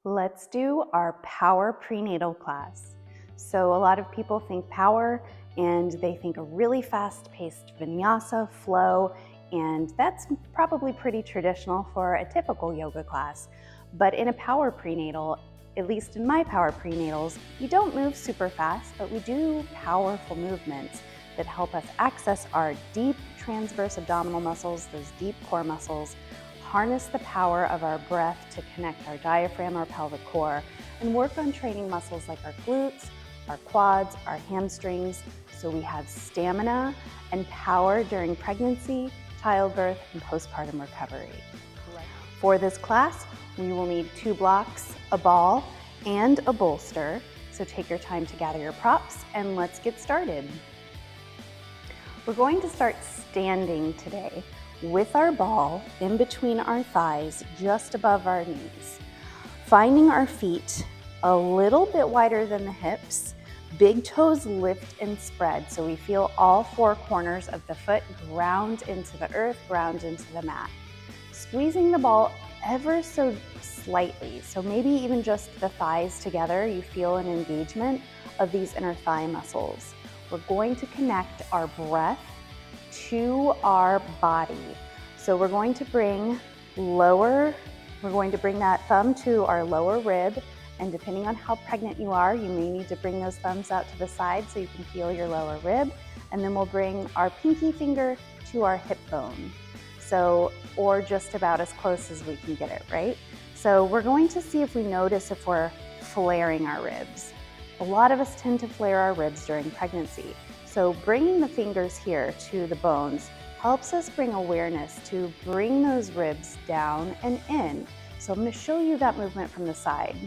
Let's do our power prenatal class. So a lot of people think power and they think a really fast-paced vinyasa flow, and that's probably pretty traditional for a typical yoga class. But in a power prenatal, at least in my power prenatals, we don't move super fast, but we do powerful movements that help us access our deep transverse abdominal muscles, those deep core muscles, harness the power of our breath to connect our diaphragm, our pelvic core, and work on training muscles like our glutes, our quads, our hamstrings, so we have stamina and power during pregnancy, childbirth, and postpartum recovery. For this class, we will need 2 blocks, a ball, and a bolster. So take your time to gather your props and let's get started. We're going to start standing today with our ball in between our thighs, just above our knees. Finding our feet a little bit wider than the hips, big toes lift and spread so we feel all 4 corners of the foot ground into the earth, ground into the mat. Squeezing the ball ever so slightly, so maybe even just the thighs together, you feel an engagement of these inner thigh muscles. We're going to connect our breath to our body. So we're going to bring that thumb to our lower rib, and depending on how pregnant you are, you may need to bring those thumbs out to the side so you can feel your lower rib. And then we'll bring our pinky finger to our hip bone. Or just about as close as we can get it, right? So we're going to see if we notice if we're flaring our ribs. A lot of us tend to flare our ribs during pregnancy. So bringing the fingers here to the bones helps us bring awareness to bring those ribs down and in. So I'm going to show you that movement from the side.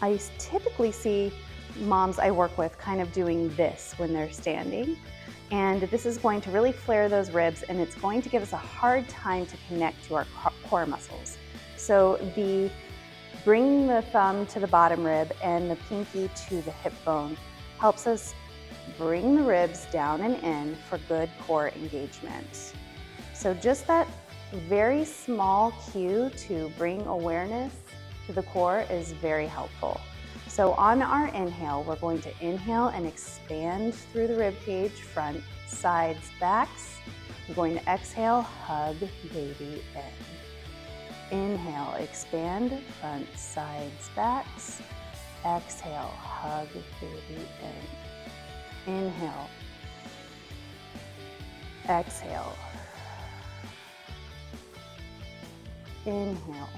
I typically see moms I work with kind of doing this when they're standing. And this is going to really flare those ribs, and it's going to give us a hard time to connect to our core muscles. So bringing the thumb to the bottom rib and the pinky to the hip bone helps us bring the ribs down and in for good core engagement. So just that very small cue to bring awareness to the core is very helpful. So on our inhale, we're going to inhale and expand through the rib cage, front, sides, backs. We're going to exhale, hug baby in. Inhale, expand, front, sides, backs. Exhale, hug baby in. Inhale. Exhale. Inhale.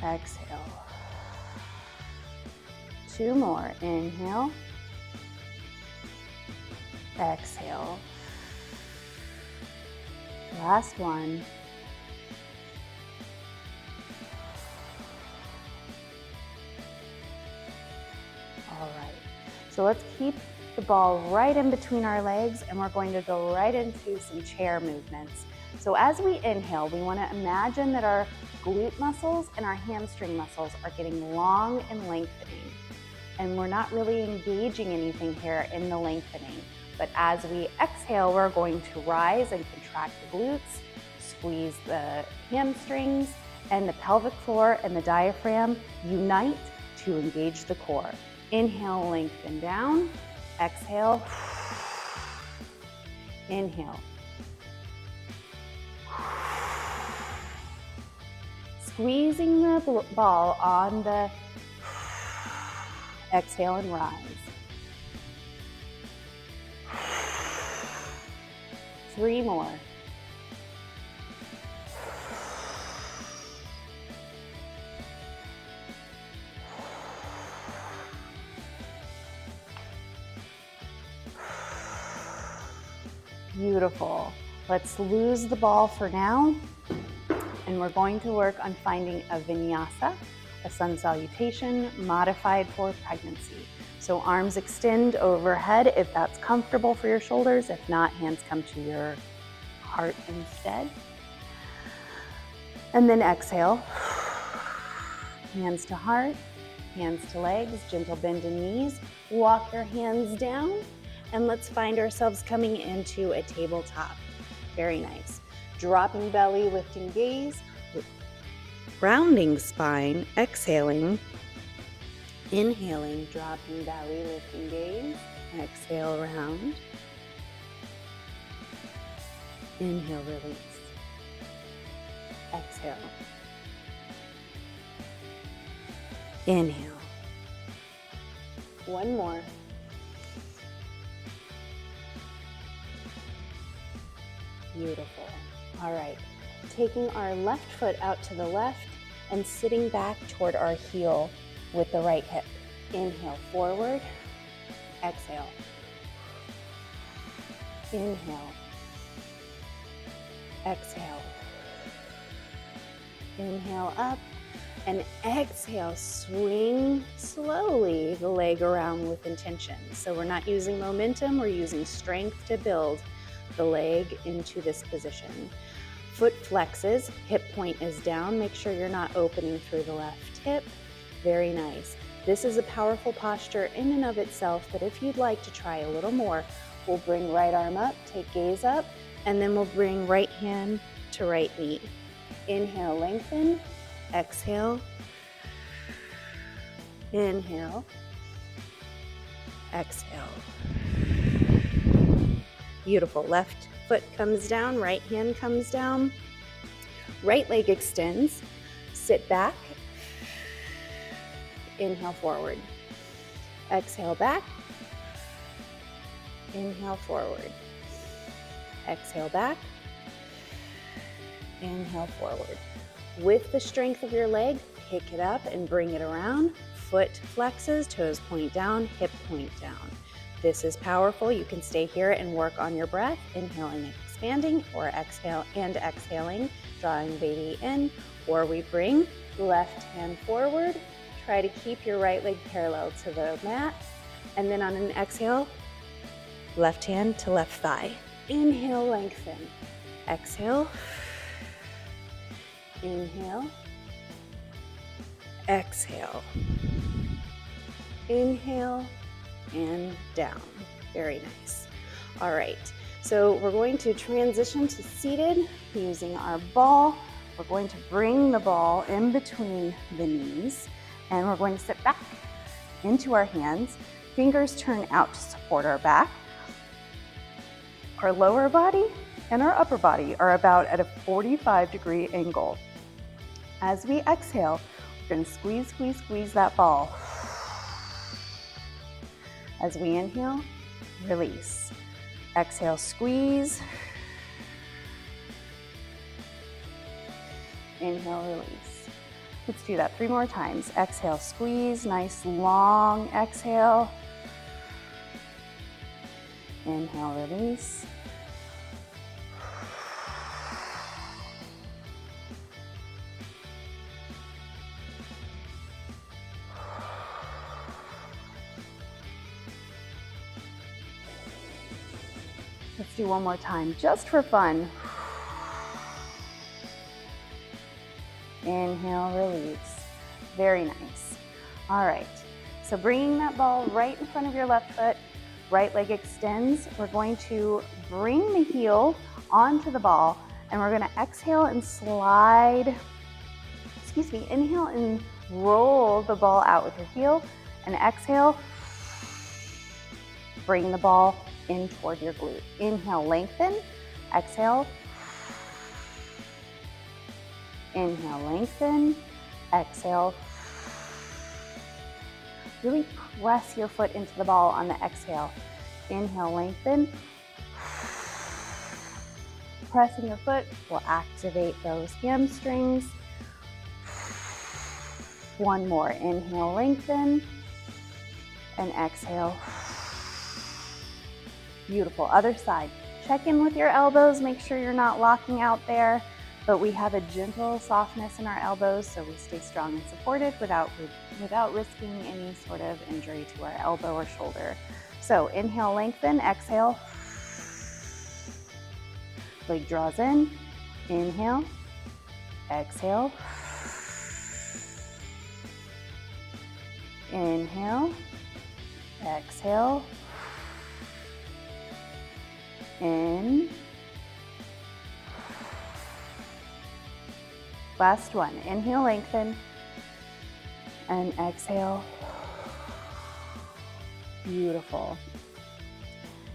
Exhale. 2 more. Inhale. Exhale. Last one. All right. So let's keep the ball right in between our legs, and we're going to go right into some chair movements. So as we inhale, we want to imagine that our glute muscles and our hamstring muscles are getting long and lengthening. And we're not really engaging anything here in the lengthening. But as we exhale, we're going to rise and contract the glutes, squeeze the hamstrings, and the pelvic floor and the diaphragm unite to engage the core. Inhale, lengthen down. Exhale. Inhale. Squeezing the ball on the exhale and rise. 3 more. Beautiful. Let's lose the ball for now. And we're going to work on finding a vinyasa, a sun salutation modified for pregnancy. So arms extend overhead if that's comfortable for your shoulders. If not, hands come to your heart instead. And then exhale. Hands to heart, hands to legs, gentle bend in knees. Walk your hands down, and let's find ourselves coming into a tabletop. Very nice. Dropping belly, lifting gaze. Rounding spine, exhaling. Inhaling, dropping belly, lifting gaze. Exhale, round. Inhale, release. Exhale. Inhale. One more. Beautiful. All right. Taking our left foot out to the left and sitting back toward our heel with the right hip. Inhale, forward. Exhale. Inhale. Exhale. Inhale up and exhale. Swing slowly the leg around with intention. So we're not using momentum, we're using strength to build the leg into this position. Foot flexes, hip point is down. Make sure you're not opening through the left hip. Very nice. This is a powerful posture in and of itself, but if you'd like to try a little more, we'll bring right arm up, take gaze up, and then we'll bring right hand to right knee. Inhale, lengthen. Exhale. Inhale. Exhale. Beautiful. Left foot comes down, right hand comes down. Right leg extends. Sit back. Inhale, forward. Exhale, back. Inhale, forward. Exhale, back. Inhale, forward. With the strength of your leg, pick it up and bring it around. Foot flexes, toes point down, hip point down. This is powerful. You can stay here and work on your breath, inhaling and expanding, or exhale and exhaling, drawing baby in, or we bring left hand forward. Try to keep your right leg parallel to the mat, and then on an exhale, left hand to left thigh. Inhale, lengthen. Exhale. Inhale. Exhale. Inhale and down. Very nice. All right, so we're going to transition to seated using our ball. We're going to bring the ball in between the knees, and we're going to sit back into our hands. Fingers turn out to support our back. Our lower body and our upper body are about at a 45-degree angle. As we exhale, we're going to squeeze, squeeze, squeeze that ball. As we inhale, release. Exhale, squeeze. Inhale, release. Let's do that 3 more times. Exhale, squeeze, nice long exhale. Inhale, release. Let's do one more time, just for fun. Inhale, release. Very nice. All right, so bringing that ball right in front of your left foot, right leg extends. We're going to bring the heel onto the ball, and we're going to exhale and slide, inhale and roll the ball out with your heel, and exhale, bring the ball in toward your glute. Inhale, lengthen. Exhale. Inhale, lengthen. Exhale. Really press your foot into the ball on the exhale. Inhale, lengthen. Pressing your foot will activate those hamstrings. One more. Inhale, lengthen. And exhale. Beautiful. Other side. Check in with your elbows. Make sure you're not locking out there, but we have a gentle softness in our elbows, so we stay strong and supported without risking any sort of injury to our elbow or shoulder. So inhale, lengthen. Exhale. Leg draws in. Inhale. Exhale. Inhale. Exhale. In, Last one. Inhale, lengthen, and exhale. Beautiful.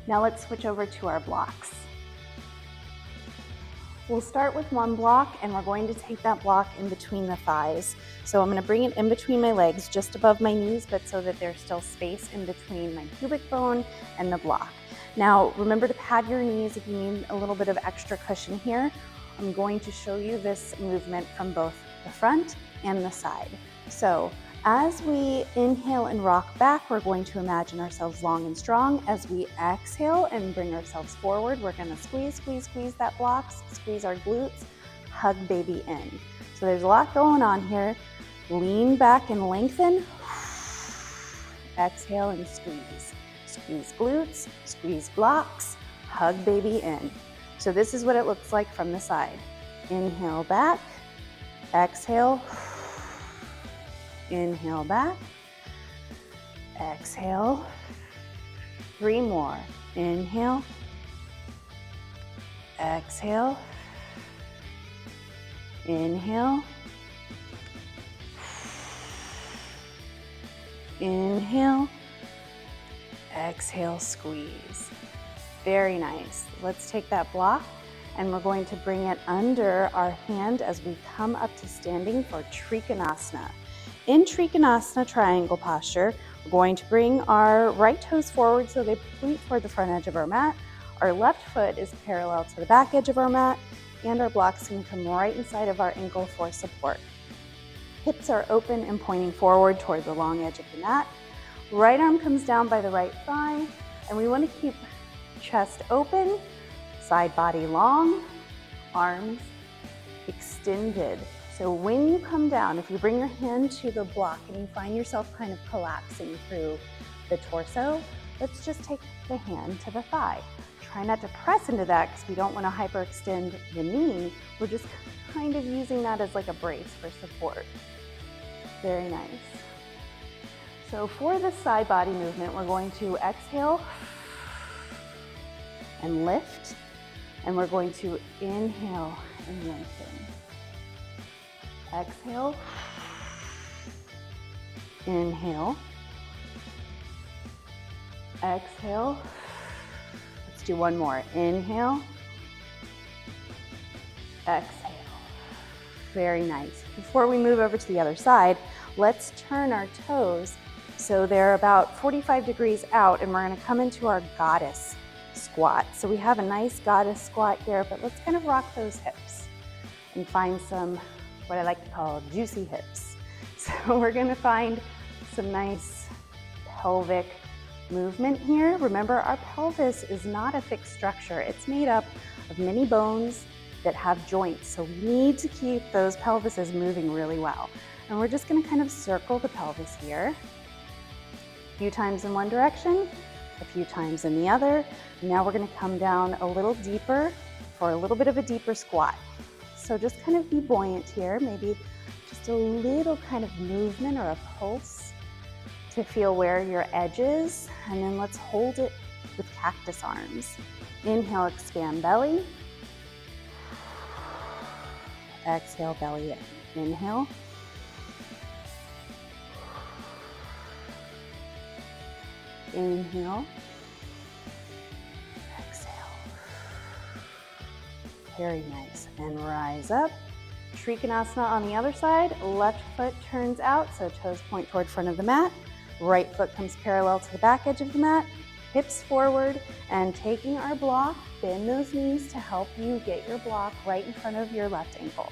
Now let's switch over to our blocks. We'll start with one block, and we're going to take that block in between the thighs. So I'm going to bring it in between my legs, just above my knees, but so that there's still space in between my pubic bone and the block. Now, remember to pad your knees if you need a little bit of extra cushion here. I'm going to show you this movement from both the front and the side. So as we inhale and rock back, we're going to imagine ourselves long and strong. As we exhale and bring ourselves forward, we're going to squeeze, squeeze, squeeze that block, squeeze our glutes, hug baby in. So there's a lot going on here. Lean back and lengthen. Exhale and squeeze. Squeeze glutes, squeeze blocks, hug baby in. So this is what it looks like from the side. Inhale back, exhale. Inhale back, exhale. 3 more. Inhale, exhale, inhale, inhale, exhale, squeeze. Very nice. Let's take that block and we're going to bring it under our hand as we come up to standing for Trikonasana. In Trikonasana triangle posture, we're going to bring our right toes forward so they point toward the front edge of our mat. Our left foot is parallel to the back edge of our mat, and our blocks can come right inside of our ankle for support. Hips are open and pointing forward toward the long edge of the mat. Right arm comes down by the right thigh, and we want to keep chest open, side body long, arms extended. So when you come down, if you bring your hand to the block and you find yourself kind of collapsing through the torso, let's just take the hand to the thigh. Try not to press into that because we don't want to hyperextend the knee. We're just kind of using that as like a brace for support. Very nice. So for the side body movement, we're going to exhale and lift, and we're going to inhale and lengthen. Exhale, inhale, exhale. Let's do one more. Inhale, exhale. Very nice. Before we move over to the other side, let's turn our toes so they're about 45 degrees out, and we're going to come into our goddess squat. So we have a nice goddess squat here, but let's kind of rock those hips and find some what I like to call juicy hips. So we're gonna find some nice pelvic movement here. Remember, our pelvis is not a fixed structure. It's made up of many bones that have joints. So we need to keep those pelvises moving really well. And we're just gonna kind of circle the pelvis here. A few times in one direction, a few times in the other. Now we're gonna come down a little deeper for a little bit of a deeper squat. So just kind of be buoyant here, maybe just a little kind of movement or a pulse to feel where your edge is, and then let's hold it with cactus arms. Inhale, expand belly. Exhale, belly in. Inhale. Inhale. Very nice. And rise up. Trikonasana on the other side. Left foot turns out, so toes point toward front of the mat. Right foot comes parallel to the back edge of the mat. Hips forward, and taking our block, bend those knees to help you get your block right in front of your left ankle.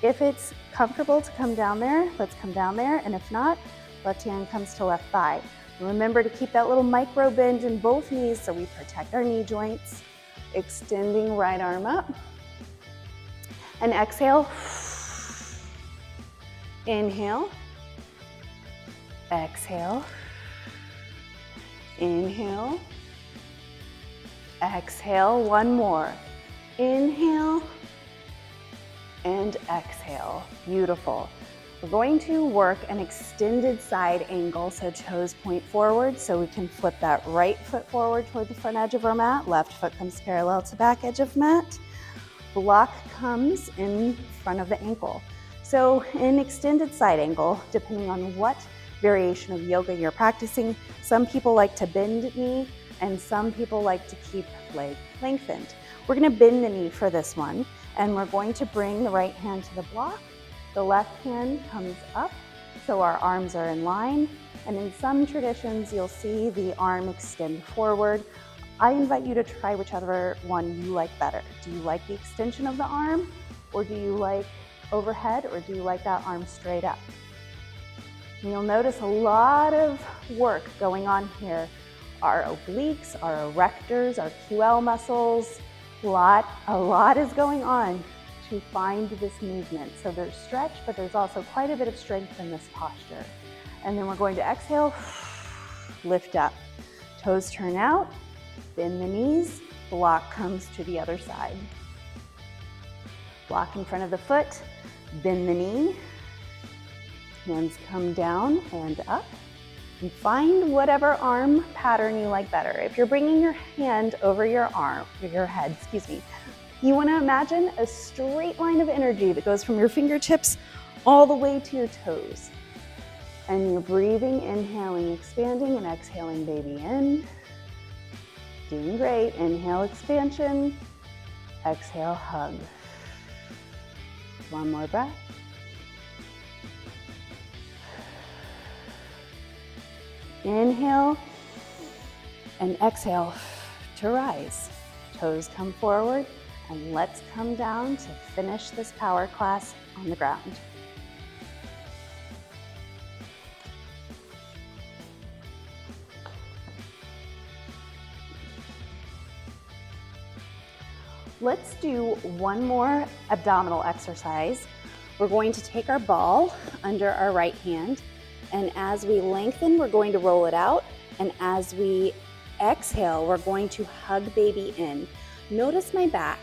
If it's comfortable to come down there, let's come down there, and if not, left hand comes to left thigh. Remember to keep that little micro bend in both knees so we protect our knee joints. Extending right arm up. And exhale. Inhale. Exhale. Inhale. Exhale. One more. Inhale. And exhale. Beautiful. We're going to work an extended side angle, so toes point forward, so we can flip that right foot forward toward the front edge of our mat. Left foot comes parallel to back edge of mat. Block comes in front of the ankle. So in extended side angle, depending on what variation of yoga you're practicing, some people like to bend knee and some people like to keep leg lengthened. We're going to bend the knee for this one, and we're going to bring the right hand to the block. The left hand comes up, so our arms are in line. And in some traditions, you'll see the arm extend forward. I invite you to try whichever one you like better. Do you like the extension of the arm, or do you like overhead, or do you like that arm straight up? And you'll notice a lot of work going on here. Our obliques, our erectors, our QL muscles, a lot is going on to find this movement. So there's stretch, but there's also quite a bit of strength in this posture. And then we're going to exhale, lift up. Toes turn out, bend the knees, block comes to the other side. Block in front of the foot, bend the knee, hands come down and up. And find whatever arm pattern you like better. If you're bringing your hand over your head, you want to imagine a straight line of energy that goes from your fingertips all the way to your toes. And you're breathing, inhaling, expanding, and exhaling, baby in. Doing great. Inhale, expansion. Exhale, hug. One more breath. Inhale and exhale to rise. Toes come forward, and let's come down to finish this power class on the ground. Let's do one more abdominal exercise. We're going to take our ball under our right hand, and as we lengthen, we're going to roll it out. And as we exhale, we're going to hug baby in. Notice my back.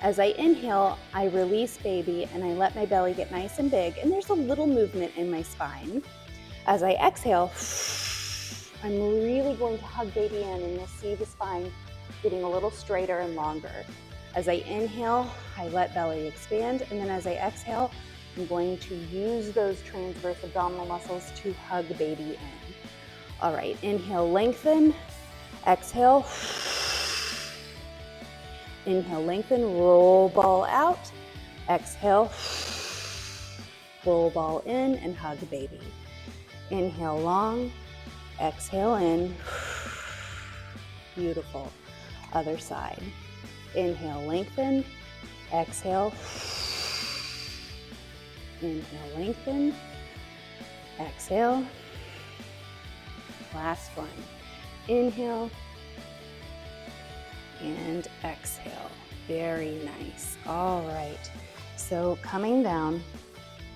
As I inhale, I release baby and I let my belly get nice and big, and there's a little movement in my spine. As I exhale, I'm really going to hug baby in, and you'll see the spine getting a little straighter and longer. As I inhale, I let belly expand, and then as I exhale, I'm going to use those transverse abdominal muscles to hug baby in. All right, inhale, lengthen, exhale. Inhale, lengthen, roll ball out. Exhale, roll ball in and hug baby. Inhale long, exhale in. Beautiful. Other side. Inhale, lengthen, exhale. Inhale, lengthen, exhale. Last one. Inhale and exhale. Very nice. All right. So coming down,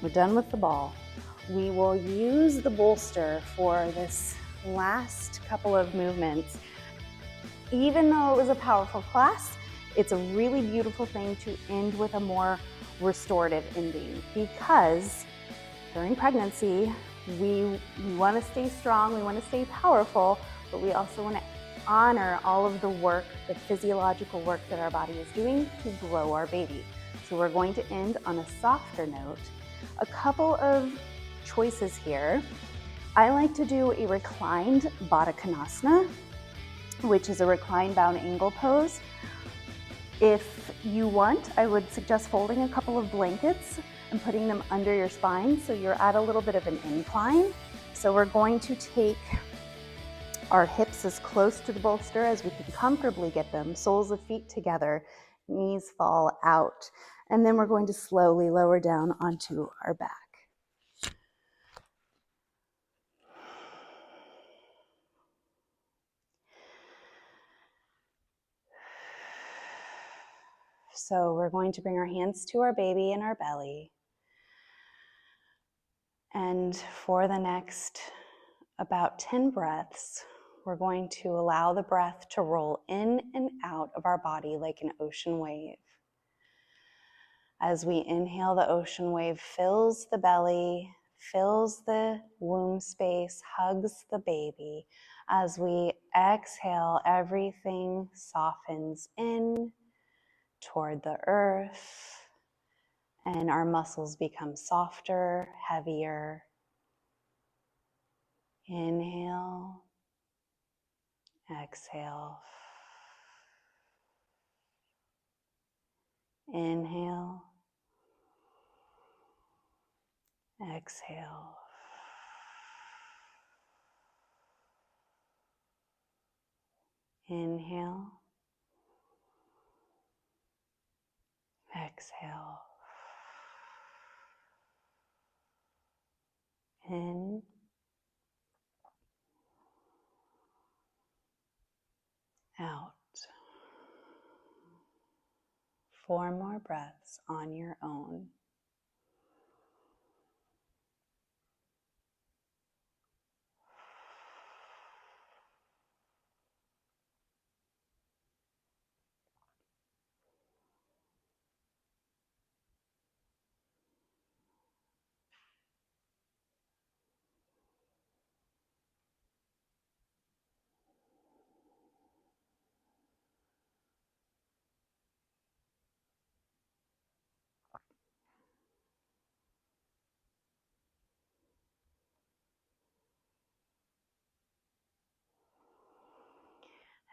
we're done with the ball. We will use the bolster for this last couple of movements. Even though it was a powerful class, it's a really beautiful thing to end with a more restorative ending, because during pregnancy, we want to stay strong, we want to stay powerful, but we also want to honor all of the work, the physiological work that our body is doing to grow our baby. So we're going to end on a softer note. A couple of choices here. I like to do a reclined Baddha Konasana, which is a reclined bound angle pose. If you want, I would suggest folding a couple of blankets and putting them under your spine so you're at a little bit of an incline. So we're going to take our hips as close to the bolster as we can comfortably get them, soles of feet together, knees fall out, and then we're going to slowly lower down onto our back. So we're going to bring our hands to our baby and our belly. And for the next about 10 breaths, we're going to allow the breath to roll in and out of our body like an ocean wave. As we inhale, the ocean wave fills the belly, fills the womb space, hugs the baby. As we exhale, everything softens in toward the earth and our muscles become softer, heavier. Inhale, exhale. Inhale, exhale. Inhale, exhale. In, out. 4 more breaths on your own.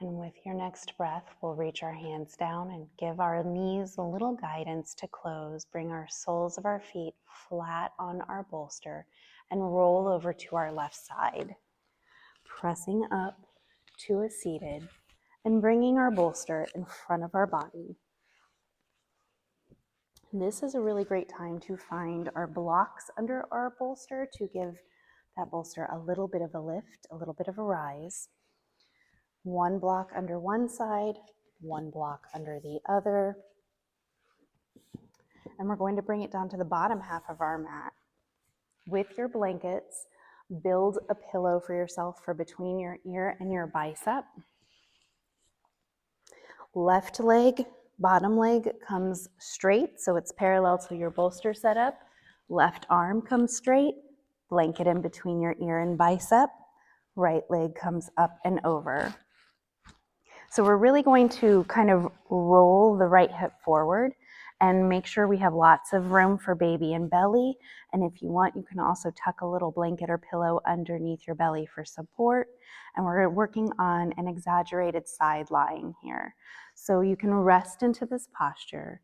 And with your next breath, we'll reach our hands down and give our knees a little guidance to close. Bring our soles of our feet flat on our bolster and roll over to our left side, pressing up to a seated and bringing our bolster in front of our body. This is a really great time to find our blocks under our bolster to give that bolster a little bit of a lift, a little bit of a rise. 1 block under one side, 1 block under the other. And we're going to bring it down to the bottom half of our mat. With your blankets, build a pillow for yourself for between your ear and your bicep. Left leg, bottom leg comes straight, so it's parallel to your bolster setup. Left arm comes straight, blanket in between your ear and bicep. Right leg comes up and over. So we're really going to kind of roll the right hip forward and make sure we have lots of room for baby and belly. And if you want, you can also tuck a little blanket or pillow underneath your belly for support. And we're working on an exaggerated side lying here. So you can rest into this posture.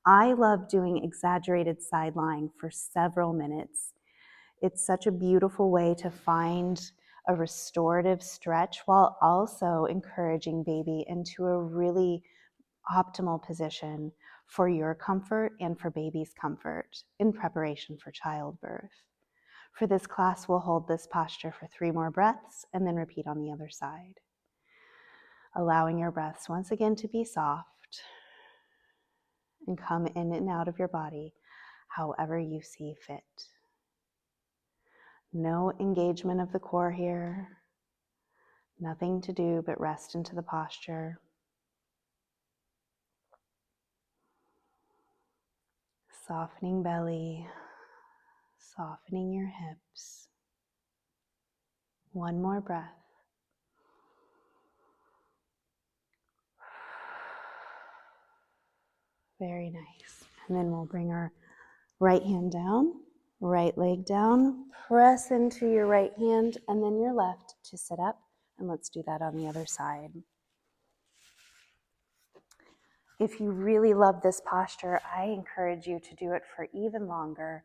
I love doing exaggerated side lying for several minutes. It's such a beautiful way to find a restorative stretch while also encouraging baby into a really optimal position for your comfort and for baby's comfort in preparation for childbirth. For this class, we'll hold this posture for 3 more breaths and then repeat on the other side. Allowing your breaths once again to be soft and come in and out of your body however you see fit. No engagement of the core here. Nothing to do but rest into the posture. Softening belly, softening your hips. 1 more breath. Very nice. And then we'll bring our right hand down, right leg down, press into your right hand and then your left to sit up. And let's do that on the other side. If you really love this posture, I encourage you to do it for even longer.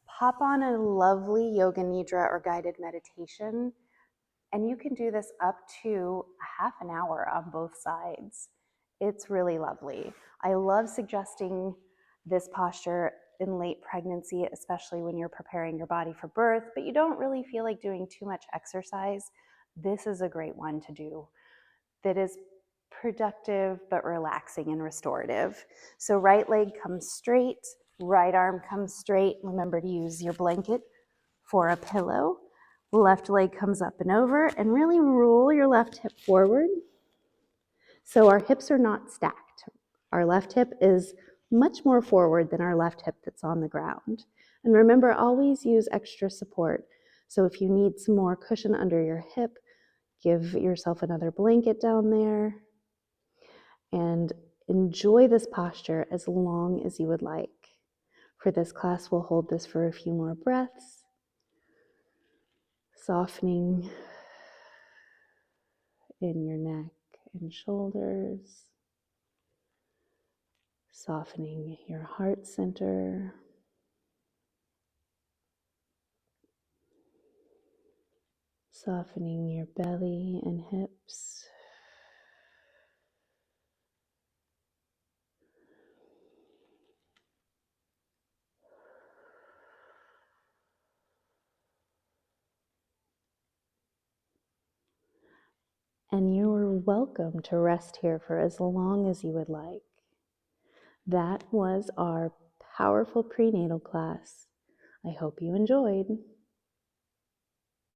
Pop on a lovely yoga nidra or guided meditation, and you can do this up to a half an hour on both sides. It's really lovely. I love suggesting this posture in late pregnancy, especially when you're preparing your body for birth, but you don't really feel like doing too much exercise. This is a great one to do that is productive but relaxing and restorative. So right leg comes straight, right arm comes straight. Remember to use your blanket for a pillow. Left leg comes up and over, and really roll your left hip forward. So our hips are not stacked. Our left hip is much more forward than our left hip that's on the ground. And remember, always use extra support. So if you need some more cushion under your hip, give yourself another blanket down there. And enjoy this posture as long as you would like. For this class, we'll hold this for a few more breaths, softening in your neck and shoulders, softening your heart center, softening your belly and hips, and you are welcome to rest here for as long as you would like. That was our powerful prenatal class. I hope you enjoyed.